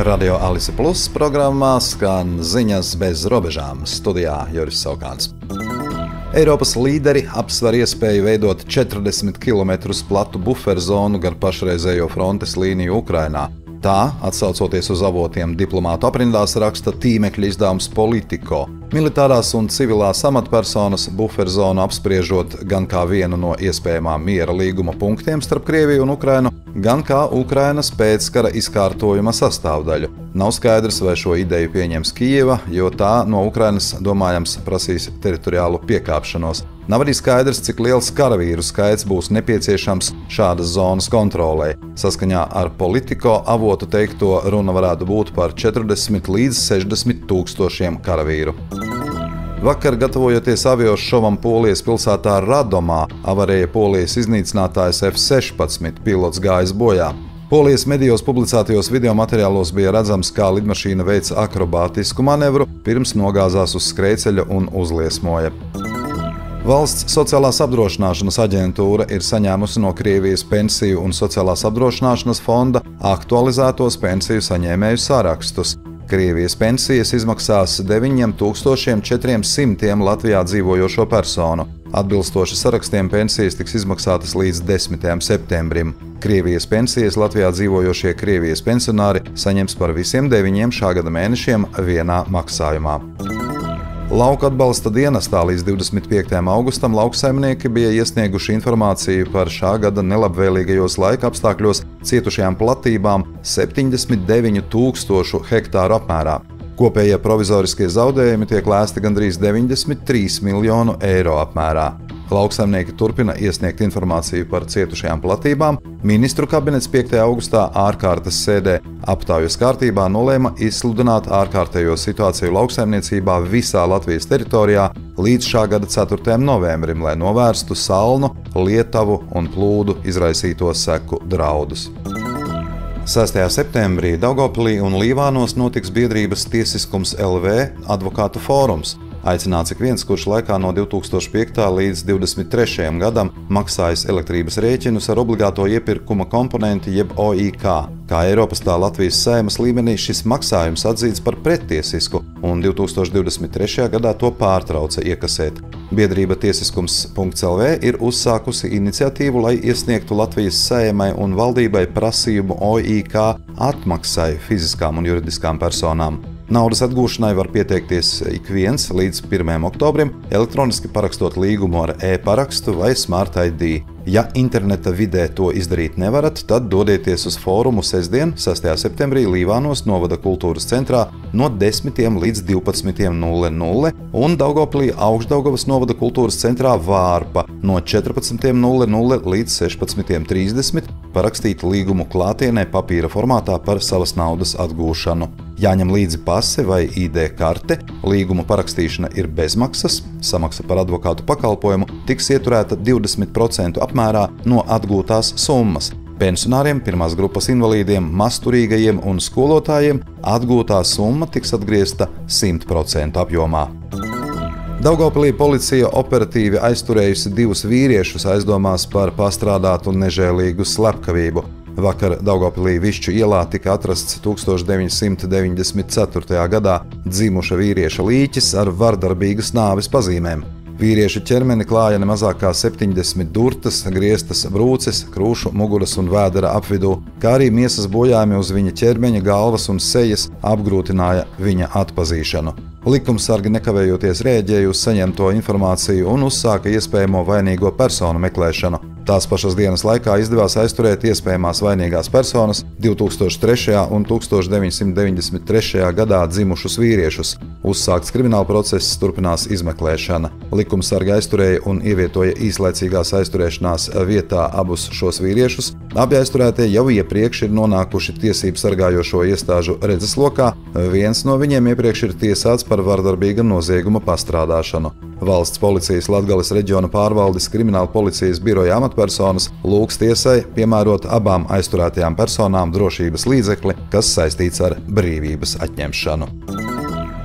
Radio Alise Plus programmā skan ziņas bez robežām. Studijā Juris Saukāns. Eiropas līderi apsver iespēju veidot 40 km platu buferzonu gar pašreizējo frontes līniju Ukrainā. Tā, atsaucoties uz avotiem diplomātu aprindās, raksta tīmekļa izdevums Politico. Militārās un civilās amatpersonas buferzonu apspriežot gan kā vienu no iespējamām miera līguma punktiem starp Krieviju un Ukrainu, gan kā Ukrainas pēckara izkārtojuma sastāvdaļu. Nav skaidrs, vai šo ideju pieņems Kijeva, jo tā no Ukrainas, domājams, prasīs teritoriālu piekāpšanos. Nav arī skaidrs, cik liels karavīru skaits būs nepieciešams šādas zonas kontrolei. Saskaņā ar Politico avotu teikto runa varētu būt par 40 līdz 60 tūkstošiem karavīru. Vakar, gatavojoties aviošovam Polijas pilsētā Radomā, avarēja Polijas iznīcinātājs F-16 pilots gājis bojā. Polijas medijos publicētajos video materiālos bija redzams, kā lidmašīna veica akrobātisku manevru, pirms nogāzās uz skrejceļa un uzliesmoja. Valsts sociālās apdrošināšanas aģentūra ir saņēmusi no Krievijas pensiju un sociālās apdrošināšanas fonda aktualizētos pensiju saņēmēju sārakstus. Krievijas pensijas izmaksās 9400 Latvijā dzīvojošo personu. Atbilstoši sarakstiem pensijas tiks izmaksātas līdz 10. septembrim. Krievijas pensijas Latvijā dzīvojošie Krievijas pensionāri saņems par visiem 9 šā gada mēnešiem vienā maksājumā. Lauka atbalsta dienestā līdz 25. augustam lauksaimnieki bija iesnieguši informāciju par šā gada nelabvēlīgajos laika apstākļos cietušajām platībām 79 000 hektāru apmērā. Kopējie provizoriskie zaudējumi tiek lēsti gandrīz 93 miljonu eiro apmērā. Lauksaimnieki turpina iesniegt informāciju par cietušajām platībām. Ministru kabinets 5. augustā ārkārtas sēdē aptaujas kārtībā nolēma izsludināt ārkārtējo situāciju lauksaimniecībā visā Latvijas teritorijā līdz šā gada 4. novembrim, lai novērstu salnu, lietavu un plūdu izraisīto seku draudus. 6. septembrī Daugavpilī un Līvānos notiks biedrības Tiesiskums LV advokātu fórums. Aicināts ik viens, kurš laikā no 2005. līdz 2023. gadam maksājis elektrības rēķinus ar obligāto iepirkuma komponenti jeb OIK. Kā Eiropas tā Latvijas Saeimas līmenī šis maksājums atzīts par prettiesisku, un 2023. gadā to pārtrauca iekasēt. Biedrība Tiesiskums.lv ir uzsākusi iniciatīvu, lai iesniegtu Latvijas Saeimai un valdībai prasījumu OIK atmaksai fiziskām un juridiskām personām. Naudas atgūšanai var pieteikties ik viens līdz 1. oktobrim, elektroniski parakstot līgumu ar e-parakstu vai Smart ID. Ja interneta vidē to izdarīt nevarat, tad dodieties uz fórumu sestdien, 6. septembrī Līvānos novada kultūras centrā no 10 līdz 12:00 un Daugavpilī Augšdaugavas novada kultūras centrā Vārpa no 14:00 līdz 16:30 parakstīt līgumu klātienē papīra formātā par savas naudas atgūšanu. Jāņem līdzi pase vai ID karte, līguma parakstīšana ir bezmaksas, samaksa par advokātu pakalpojumu tiks ieturēta 20% apmērā no atgūtās summas. Pensionāriem, pirmās grupas invalīdiem, mazturīgajiem un skolotājiem atgūtā summa tiks atgriezta 100% apjomā. Daugavpilī policija operatīvi aizturējusi 2 vīriešus aizdomās par pastrādātu un nežēlīgu slepkavību. Vakar Daugavpilī Višķu ielā tika atrasts 1994. gadā dzimuša vīrieša līķis ar vardarbīgas nāves pazīmēm. Vīrieša ķermeni klāja nemazāk kā 70 durtas, grieztas brūces, krūšu, muguras un vēdera apvidū, kā arī miesas bojājumi uz viņa ķermeņa, galvas un sejas apgrūtināja viņa atpazīšanu. Likumsargi nekavējoties rēģēja uz saņemto informāciju un uzsāka iespējamo vainīgo personu meklēšanu. Tās pašas dienas laikā izdevās aizturēt iespējamās vainīgās personas 2003. un 1993. gadā dzimušus vīriešus. Uzsākts krimināla process, turpinās izmeklēšana. Likumsargi aizturēja un ievietoja īslaicīgās aizturēšanās vietā abus šos vīriešus. Abi aizturētie jau iepriekš ir nonākuši tiesību sargājošo iestāžu redzeslokā. Viens no viņiem iepriekš ir tiesāts par vardarbīga nozieguma pastrādāšanu. Valsts policijas Latgales reģiona pārvaldes krimināla policijas biroja amatpersonas lūgs tiesai piemērot abām aizturētajām personām drošības līdzekli, kas saistīts ar brīvības atņemšanu.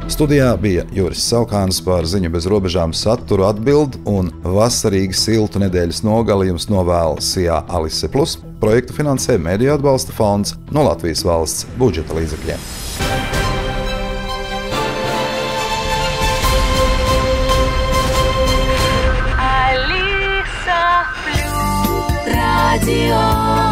Studijā bija Juris Saukāns, par ziņu bez robežām saturu atbild un vasarīgi siltu nedēļas nogali jums novēl SIA Alise Plus. Projektu finansē Mediju atbalsta fonds no Latvijas valsts budžeta līdzekļiem. Radio